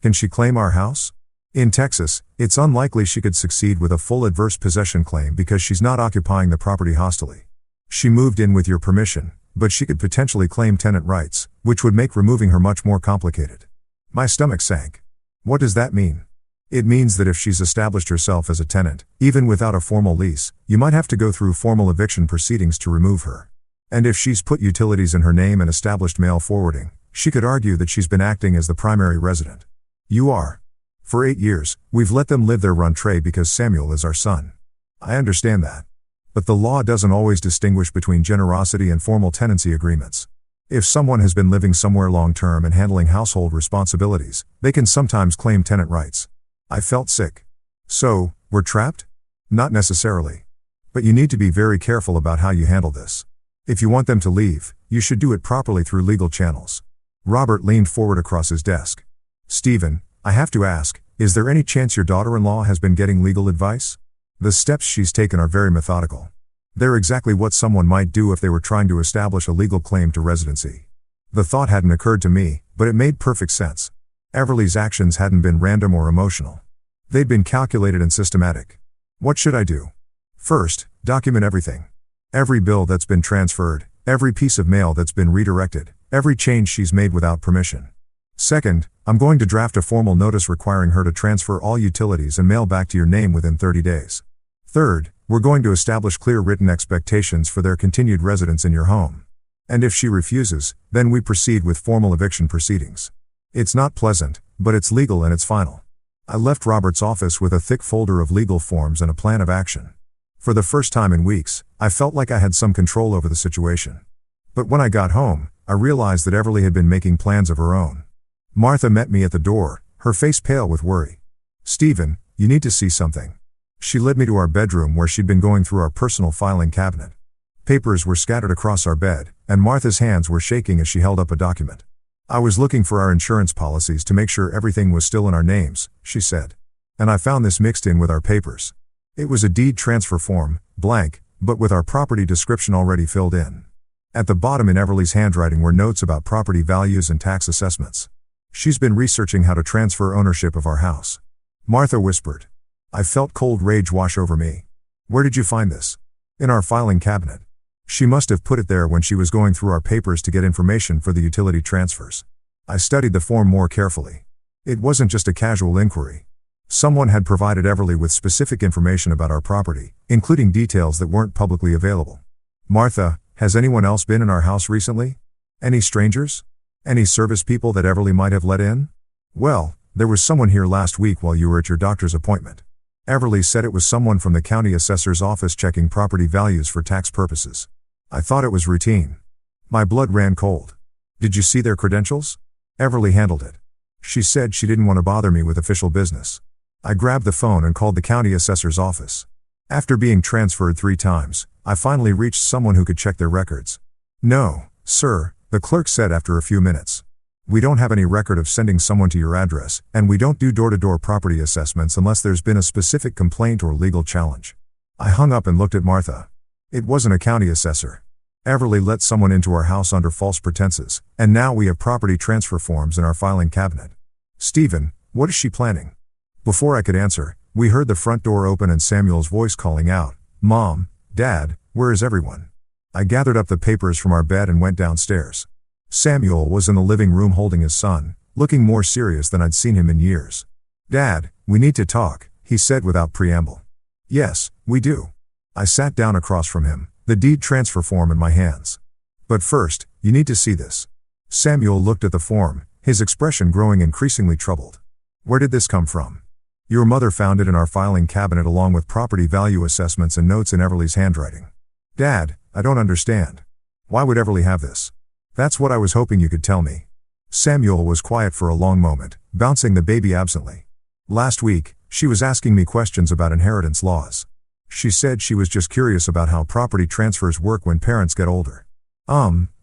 Can she claim our house? In Texas, it's unlikely she could succeed with a full adverse possession claim because she's not occupying the property hostilely. She moved in with your permission, but she could potentially claim tenant rights, which would make removing her much more complicated. My stomach sank. What does that mean? It means that if she's established herself as a tenant, even without a formal lease, you might have to go through formal eviction proceedings to remove her. And if she's put utilities in her name and established mail forwarding, she could argue that she's been acting as the primary resident. You are. For 8 years, we've let them live their rentrée because Samuel is our son. I understand that. But the law doesn't always distinguish between generosity and formal tenancy agreements. If someone has been living somewhere long-term and handling household responsibilities, they can sometimes claim tenant rights. I felt sick. So, We're trapped? Not necessarily. But you need to be very careful about how you handle this. If you want them to leave, you should do it properly through legal channels. Robert leaned forward across his desk. Stephen, I have to ask, is there any chance your daughter-in-law has been getting legal advice? The steps she's taken are very methodical. They're exactly what someone might do if they were trying to establish a legal claim to residency. The thought hadn't occurred to me, but it made perfect sense. Everly's actions hadn't been random or emotional. They'd been calculated and systematic. What should I do? First, document everything. Every bill that's been transferred, every piece of mail that's been redirected, every change she's made without permission. Second, I'm going to draft a formal notice requiring her to transfer all utilities and mail back to your name within 30 days. Third, we're going to establish clear written expectations for their continued residence in your home. And if she refuses, then we proceed with formal eviction proceedings. It's not pleasant, but it's legal and it's final. I left Robert's office with a thick folder of legal forms and a plan of action. For the first time in weeks, I felt like I had some control over the situation. But when I got home, I realized that Everly had been making plans of her own. Martha met me at the door, her face pale with worry. Stephen, you need to see something. She led me to our bedroom where she'd been going through our personal filing cabinet. Papers were scattered across our bed, and Martha's hands were shaking as she held up a document. I was looking for our insurance policies to make sure everything was still in our names, she said. And I found this mixed in with our papers. It was a deed transfer form, blank, but with our property description already filled in. At the bottom in Everly's handwriting were notes about property values and tax assessments. She's been researching how to transfer ownership of our house. Martha whispered. I felt cold rage wash over me. Where did you find this? In our filing cabinet. She must have put it there when she was going through our papers to get information for the utility transfers. I studied the form more carefully. It wasn't just a casual inquiry. Someone had provided Everly with specific information about our property, including details that weren't publicly available. Martha, has anyone else been in our house recently? Any strangers? Any service people that Everly might have let in? Well, there was someone here last week while you were at your doctor's appointment. Everly said it was someone from the county assessor's office checking property values for tax purposes. I thought it was routine. My blood ran cold. Did you see their credentials? Everly handled it. She said she didn't want to bother me with official business. I grabbed the phone and called the county assessor's office. After being transferred 3 times, I finally reached someone who could check their records. No, sir, the clerk said after a few minutes. We don't have any record of sending someone to your address, and we don't do door-to-door property assessments unless there's been a specific complaint or legal challenge. I hung up and looked at Martha. It wasn't a county assessor. Everly let someone into our house under false pretenses, and now we have property transfer forms in our filing cabinet. Stephen, what is she planning? Before I could answer, we heard the front door open and Samuel's voice calling out, Mom, Dad, where is everyone? I gathered up the papers from our bed and went downstairs. Samuel was in the living room holding his son, looking more serious than I'd seen him in years. Dad, we need to talk, he said without preamble. Yes, we do. I sat down across from him, the deed transfer form in my hands. But first, you need to see this. Samuel looked at the form, his expression growing increasingly troubled. Where did this come from? Your mother found it in our filing cabinet along with property value assessments and notes in Everly's handwriting. Dad, I don't understand. Why would Everly have this? That's what I was hoping you could tell me. Samuel was quiet for a long moment, bouncing the baby absently. Last week, she was asking me questions about inheritance laws. She said she was just curious about how property transfers work when parents get older.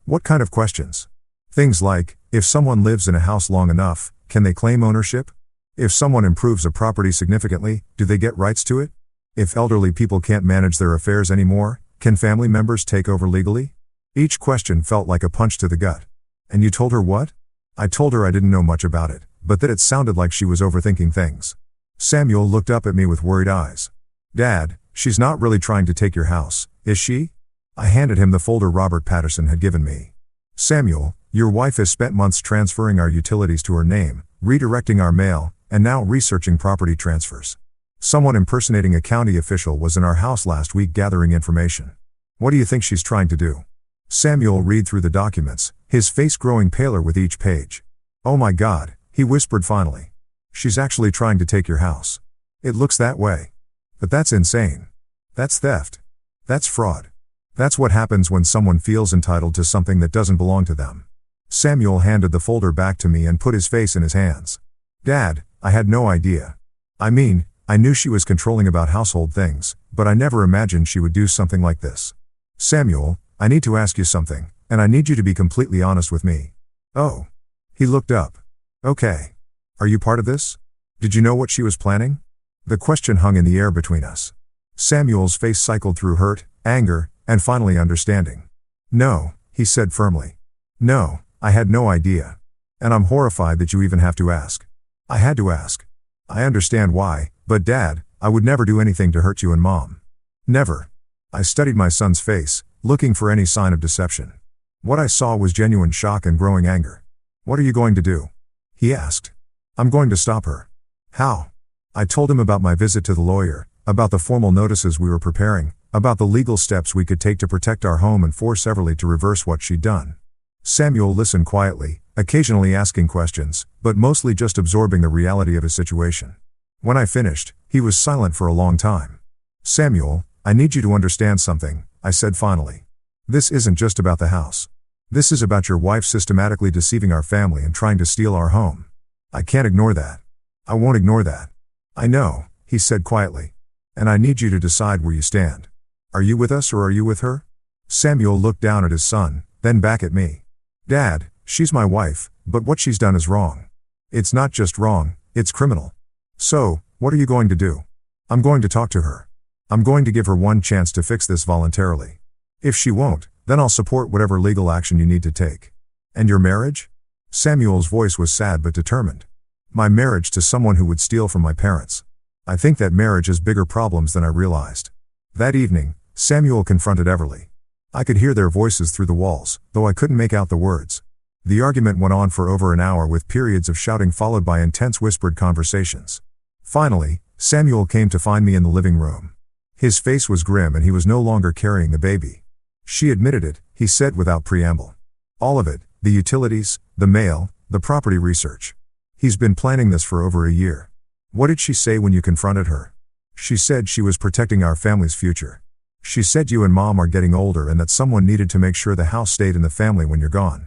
What kind of questions? Things like, if someone lives in a house long enough, can they claim ownership? If someone improves a property significantly, do they get rights to it? If elderly people can't manage their affairs anymore, can family members take over legally? Each question felt like a punch to the gut. And you told her what? I told her I didn't know much about it, but that it sounded like she was overthinking things. Samuel looked up at me with worried eyes. Dad, she's not really trying to take your house, is she? I handed him the folder Robert Patterson had given me. Samuel, your wife has spent months transferring our utilities to her name, redirecting our mail, and now researching property transfers. Someone impersonating a county official was in our house last week gathering information. What do you think she's trying to do? Samuel read through the documents, his face growing paler with each page. Oh my God, he whispered finally. She's actually trying to take your house. It looks that way. But that's insane. That's theft. That's fraud. That's what happens when someone feels entitled to something that doesn't belong to them. Samuel handed the folder back to me and put his face in his hands. Dad, I had no idea. I mean, I knew she was controlling about household things, but I never imagined she would do something like this. Samuel, I need to ask you something, and I need you to be completely honest with me. Oh. He looked up. Okay. Are you part of this? Did you know what she was planning? The question hung in the air between us. Samuel's face cycled through hurt, anger, and finally understanding. No, he said firmly. No, I had no idea. And I'm horrified that you even have to ask. I had to ask. I understand why, but Dad, I would never do anything to hurt you and Mom. Never. I studied my son's face, looking for any sign of deception. What I saw was genuine shock and growing anger. What are you going to do? He asked. I'm going to stop her. How? I told him about my visit to the lawyer, about the formal notices we were preparing, about the legal steps we could take to protect our home and force Everly to reverse what she'd done. Samuel listened quietly, occasionally asking questions, but mostly just absorbing the reality of his situation. When I finished, he was silent for a long time. Samuel, I need you to understand something, I said finally. This isn't just about the house. This is about your wife systematically deceiving our family and trying to steal our home. I can't ignore that. I won't ignore that. I know, he said quietly. And I need you to decide where you stand. Are you with us or are you with her? Samuel looked down at his son, then back at me. Dad, she's my wife, but what she's done is wrong. It's not just wrong, it's criminal. So, what are you going to do? I'm going to talk to her. I'm going to give her one chance to fix this voluntarily. If she won't, then I'll support whatever legal action you need to take. And your marriage? Samuel's voice was sad but determined. My marriage to someone who would steal from my parents. I think that marriage has bigger problems than I realized. That evening, Samuel confronted Everly. I could hear their voices through the walls, though I couldn't make out the words. The argument went on for over an hour with periods of shouting followed by intense whispered conversations. Finally, Samuel came to find me in the living room. His face was grim and he was no longer carrying the baby. She admitted it, he said without preamble. All of it, the utilities, the mail, the property research. He's been planning this for over a year. What did she say when you confronted her? She said she was protecting our family's future. She said you and Mom are getting older and that someone needed to make sure the house stayed in the family when you're gone.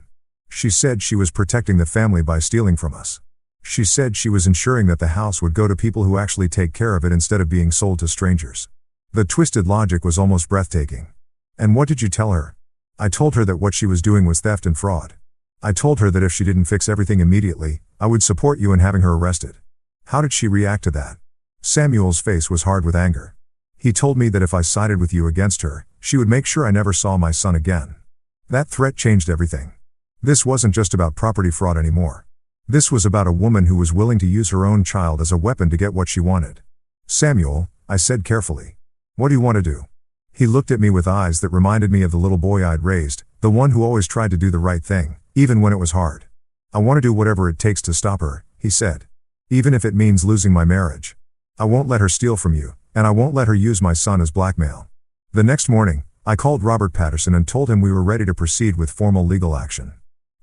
She said she was protecting the family by stealing from us. She said she was ensuring that the house would go to people who actually take care of it instead of being sold to strangers. The twisted logic was almost breathtaking. And what did you tell her? I told her that what she was doing was theft and fraud. I told her that if she didn't fix everything immediately, I would support you in having her arrested. How did she react to that? Samuel's face was hard with anger. He told me that if I sided with you against her, she would make sure I never saw my son again. That threat changed everything. This wasn't just about property fraud anymore. This was about a woman who was willing to use her own child as a weapon to get what she wanted. Samuel, I said carefully. What do you want to do? He looked at me with eyes that reminded me of the little boy I'd raised, the one who always tried to do the right thing, even when it was hard. I want to do whatever it takes to stop her, he said. Even if it means losing my marriage. I won't let her steal from you, and I won't let her use my son as blackmail. The next morning, I called Robert Patterson and told him we were ready to proceed with formal legal action.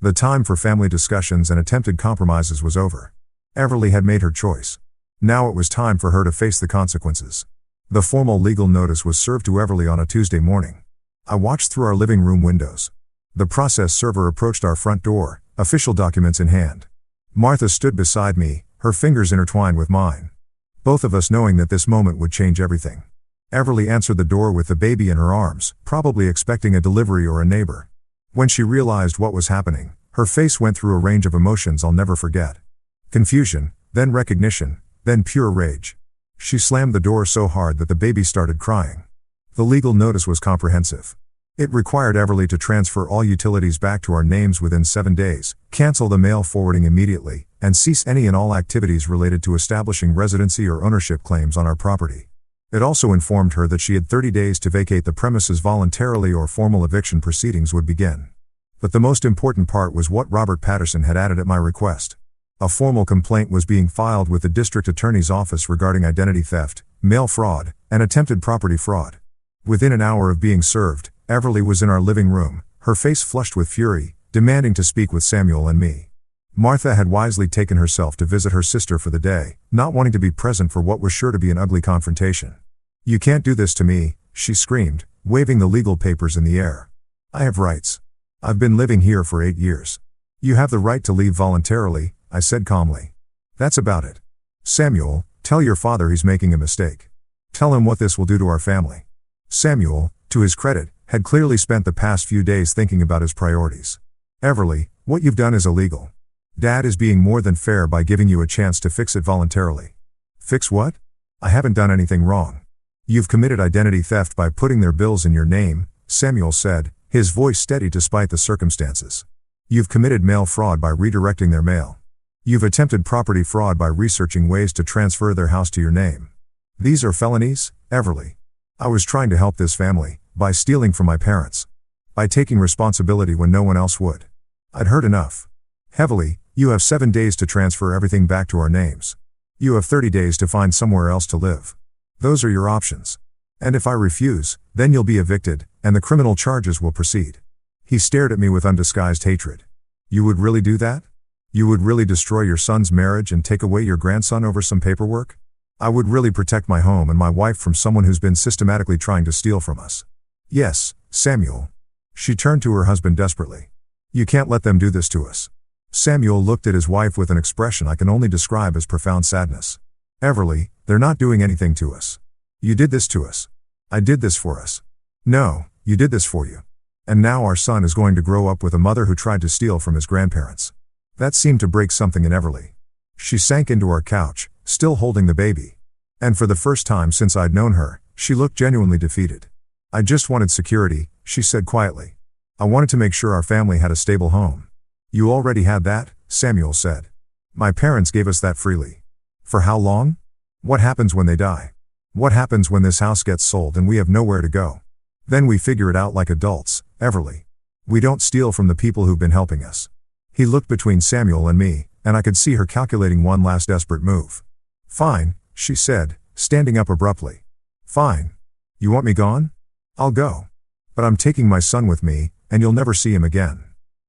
The time for family discussions and attempted compromises was over. Everly had made her choice. Now it was time for her to face the consequences. The formal legal notice was served to Everly on a Tuesday morning. I watched through our living room windows. The process server approached our front door, official documents in hand. Martha stood beside me, her fingers intertwined with mine. Both of us knowing that this moment would change everything. Everly answered the door with the baby in her arms, probably expecting a delivery or a neighbor. When she realized what was happening, her face went through a range of emotions I'll never forget. Confusion, then recognition, then pure rage. She slammed the door so hard that the baby started crying. The legal notice was comprehensive. It required Everly to transfer all utilities back to our names within 7 days, cancel the mail forwarding immediately, and cease any and all activities related to establishing residency or ownership claims on our property. It also informed her that she had 30 days to vacate the premises voluntarily or formal eviction proceedings would begin. But the most important part was what Robert Patterson had added at my request. A formal complaint was being filed with the district attorney's office regarding identity theft, mail fraud, and attempted property fraud. Within an hour of being served, Everly was in our living room, her face flushed with fury, demanding to speak with Samuel and me. Martha had wisely taken herself to visit her sister for the day, not wanting to be present for what was sure to be an ugly confrontation. "You can't do this to me," she screamed, waving the legal papers in the air. "I have rights. I've been living here for 8 years. You have the right to leave voluntarily," I said calmly. "That's about it. Samuel, Tell your father he's making a mistake. Tell him what this will do to our family. Samuel, to his credit, had clearly spent the past few days thinking about his priorities. Everly, what you've done is illegal. Dad is being more than fair by giving you a chance to fix it voluntarily. Fix what? I haven't done anything wrong. You've committed identity theft by putting their bills in your name, Samuel said, his voice steady despite the circumstances. You've committed mail fraud by redirecting their mail. You've attempted property fraud by researching ways to transfer their house to your name. These are felonies, Everly. I was trying to help this family, by stealing from my parents. By taking responsibility when no one else would. I'd heard enough. Heavily, you have 7 days to transfer everything back to our names. You have 30 days to find somewhere else to live. Those are your options. And if I refuse, then you'll be evicted, and the criminal charges will proceed. He stared at me with undisguised hatred. You would really do that? You would really destroy your son's marriage and take away your grandson over some paperwork? I would really protect my home and my wife from someone who's been systematically trying to steal from us. Yes, Samuel. She turned to her husband desperately. You can't let them do this to us. Samuel looked at his wife with an expression I can only describe as profound sadness. Everly, they're not doing anything to us. You did this to us. I did this for us. No, you did this for you. And now our son is going to grow up with a mother who tried to steal from his grandparents. That seemed to break something in Everly. She sank into our couch, still holding the baby. And for the first time since I'd known her, she looked genuinely defeated. I just wanted security, she said quietly. I wanted to make sure our family had a stable home. You already had that, Samuel said. My parents gave us that freely. For how long? What happens when they die? What happens when this house gets sold and we have nowhere to go? Then we figure it out like adults, Everly. We don't steal from the people who've been helping us. He looked between Samuel and me, and I could see her calculating one last desperate move. Fine, she said, standing up abruptly. Fine. You want me gone? I'll go. But I'm taking my son with me, and you'll never see him again.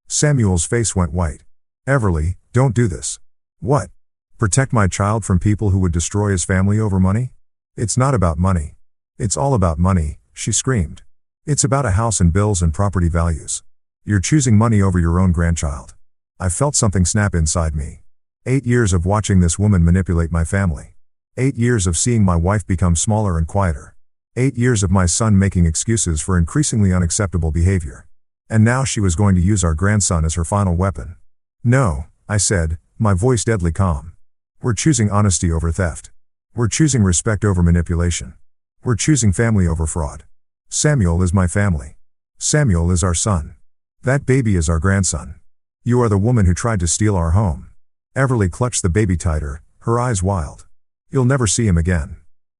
Samuel's face went white. Everly, don't do this. What? Protect my child from people who would destroy his family over money? It's not about money. It's all about money, she screamed. It's about a house and bills and property values. You're choosing money over your own grandchild. I felt something snap inside me. 8 years of watching this woman manipulate my family. 8 years of seeing my wife become smaller and quieter. 8 years of my son making excuses for increasingly unacceptable behavior. And now she was going to use our grandson as her final weapon. No, I said, my voice deadly calm. We're choosing honesty over theft. We're choosing respect over manipulation. We're choosing family over fraud. Samuel is my family. Samuel is our son. That baby is our grandson. You are the woman who tried to steal our home. Everly clutched the baby tighter, her eyes wild. You'll never see him again.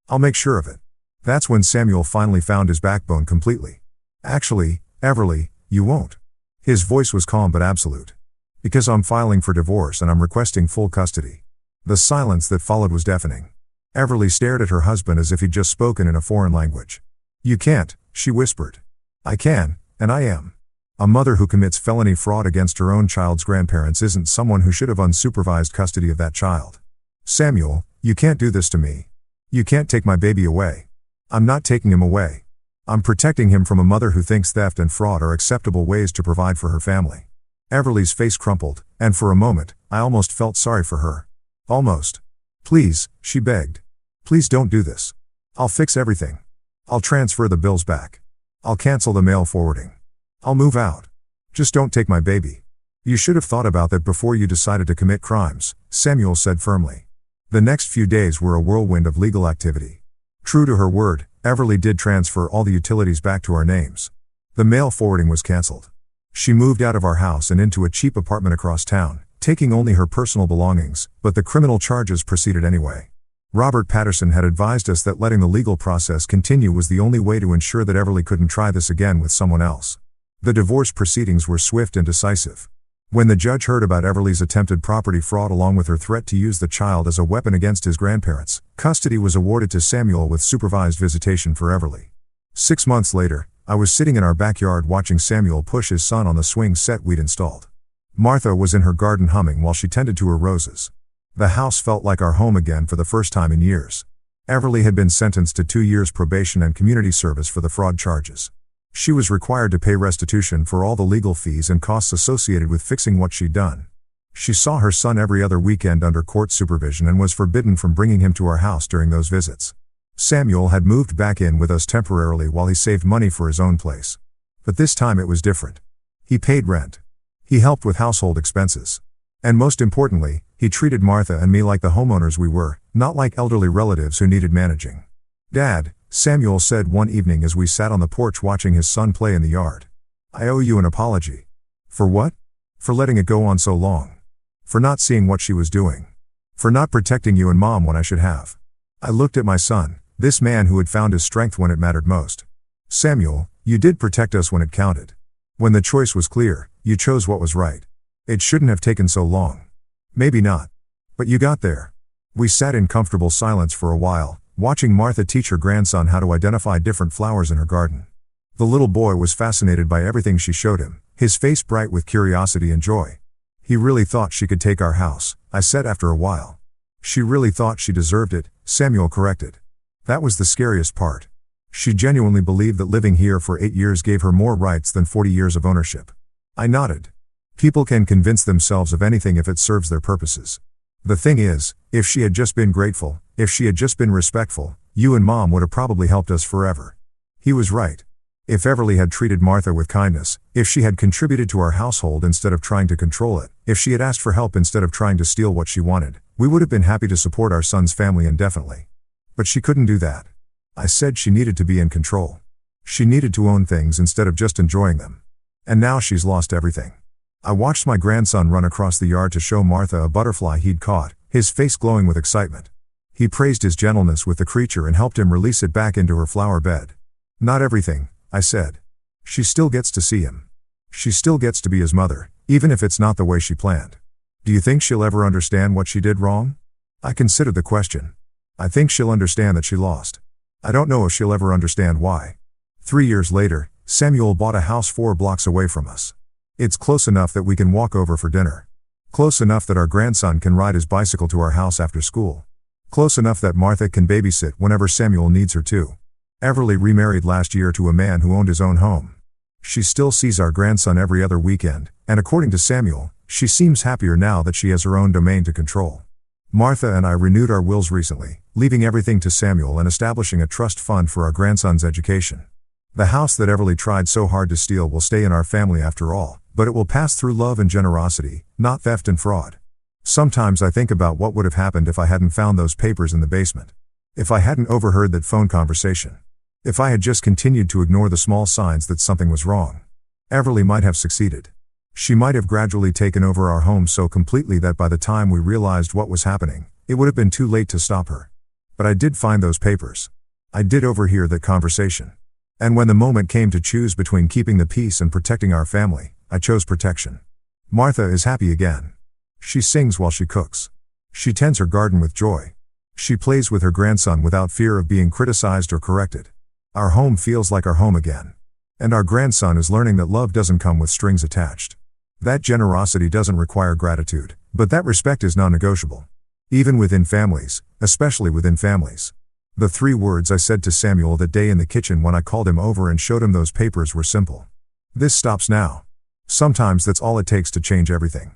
I'll make sure of it. That's when Samuel finally found his backbone completely. Actually, Everly, you won't. His voice was calm but absolute. Because I'm filing for divorce and I'm requesting full custody. The silence that followed was deafening. Everly stared at her husband as if he'd just spoken in a foreign language. You can't, she whispered. I can, and I am. A mother who commits felony fraud against her own child's grandparents isn't someone who should have unsupervised custody of that child. Samuel, you can't do this to me. You can't take my baby away. I'm not taking him away. I'm protecting him from a mother who thinks theft and fraud are acceptable ways to provide for her family. Everly's face crumpled, and for a moment, I almost felt sorry for her. Almost. Please, she begged. Please don't do this. I'll fix everything. I'll transfer the bills back. I'll cancel the mail forwarding. I'll move out. Just don't take my baby. You should have thought about that before you decided to commit crimes, Samuel said firmly. The next few days were a whirlwind of legal activity. True to her word, Everly did transfer all the utilities back to our names. The mail forwarding was cancelled. She moved out of our house and into a cheap apartment across town, taking only her personal belongings, but the criminal charges proceeded anyway. Robert Patterson had advised us that letting the legal process continue was the only way to ensure that Everly couldn't try this again with someone else. The divorce proceedings were swift and decisive. When the judge heard about Everly's attempted property fraud along with her threat to use the child as a weapon against his grandparents, custody was awarded to Samuel with supervised visitation for Everly. 6 months later, I was sitting in our backyard watching Samuel push his son on the swing set we'd installed. Martha was in her garden humming while she tended to her roses. The house felt like our home again for the first time in years. Everly had been sentenced to 2 years probation and community service for the fraud charges. She was required to pay restitution for all the legal fees and costs associated with fixing what she'd done. She saw her son every other weekend under court supervision and was forbidden from bringing him to our house during those visits. Samuel had moved back in with us temporarily while he saved money for his own place. But this time it was different. He paid rent. He helped with household expenses. And most importantly, he treated Martha and me like the homeowners we were, not like elderly relatives who needed managing. "Dad," Samuel said one evening as we sat on the porch watching his son play in the yard, "I owe you an apology." "For what?" "For letting it go on so long. For not seeing what she was doing. For not protecting you and Mom when I should have." I looked at my son, this man who had found his strength when it mattered most. "Samuel, you did protect us when it counted. When the choice was clear, you chose what was right. It shouldn't have taken so long. Maybe not. But you got there." We sat in comfortable silence for a while, watching Martha teach her grandson how to identify different flowers in her garden. The little boy was fascinated by everything she showed him, his face bright with curiosity and joy. "He really thought she could take our house," I said after a while. "She really thought she deserved it," Samuel corrected. "That was the scariest part. She genuinely believed that living here for 8 years gave her more rights than 40 years of ownership." I nodded. People can convince themselves of anything if it serves their purposes. The thing is, if she had just been grateful, if she had just been respectful, you and Mom would have probably helped us forever. He was right. If Everly had treated Martha with kindness, if she had contributed to our household instead of trying to control it, if she had asked for help instead of trying to steal what she wanted, we would have been happy to support our son's family indefinitely. But she couldn't do that. I said she needed to be in control. She needed to own things instead of just enjoying them. And now she's lost everything. I watched my grandson run across the yard to show Martha a butterfly he'd caught, his face glowing with excitement. He praised his gentleness with the creature and helped him release it back into her flower bed. "Not everything," I said. "She still gets to see him. She still gets to be his mother, even if it's not the way she planned." "Do you think she'll ever understand what she did wrong?" I considered the question. "I think she'll understand that she lost. I don't know if she'll ever understand why." 3 years later, Samuel bought a house 4 blocks away from us. It's close enough that we can walk over for dinner. Close enough that our grandson can ride his bicycle to our house after school. Close enough that Martha can babysit whenever Samuel needs her to. Everly remarried last year to a man who owned his own home. She still sees our grandson every other weekend, and according to Samuel, she seems happier now that she has her own domain to control. Martha and I renewed our wills recently, leaving everything to Samuel and establishing a trust fund for our grandson's education. The house that Everly tried so hard to steal will stay in our family after all, but it will pass through love and generosity, not theft and fraud. Sometimes I think about what would have happened if I hadn't found those papers in the basement. If I hadn't overheard that phone conversation. If I had just continued to ignore the small signs that something was wrong. Everly might have succeeded. She might have gradually taken over our home so completely that by the time we realized what was happening, it would have been too late to stop her. But I did find those papers. I did overhear that conversation. And when the moment came to choose between keeping the peace and protecting our family, I chose protection. Martha is happy again. She sings while she cooks. She tends her garden with joy. She plays with her grandson without fear of being criticized or corrected. Our home feels like our home again. And our grandson is learning that love doesn't come with strings attached. That generosity doesn't require gratitude, but that respect is non-negotiable. Even within families, especially within families. The 3 words I said to Samuel that day in the kitchen when I called him over and showed him those papers were simple. This stops now. Sometimes that's all it takes to change everything.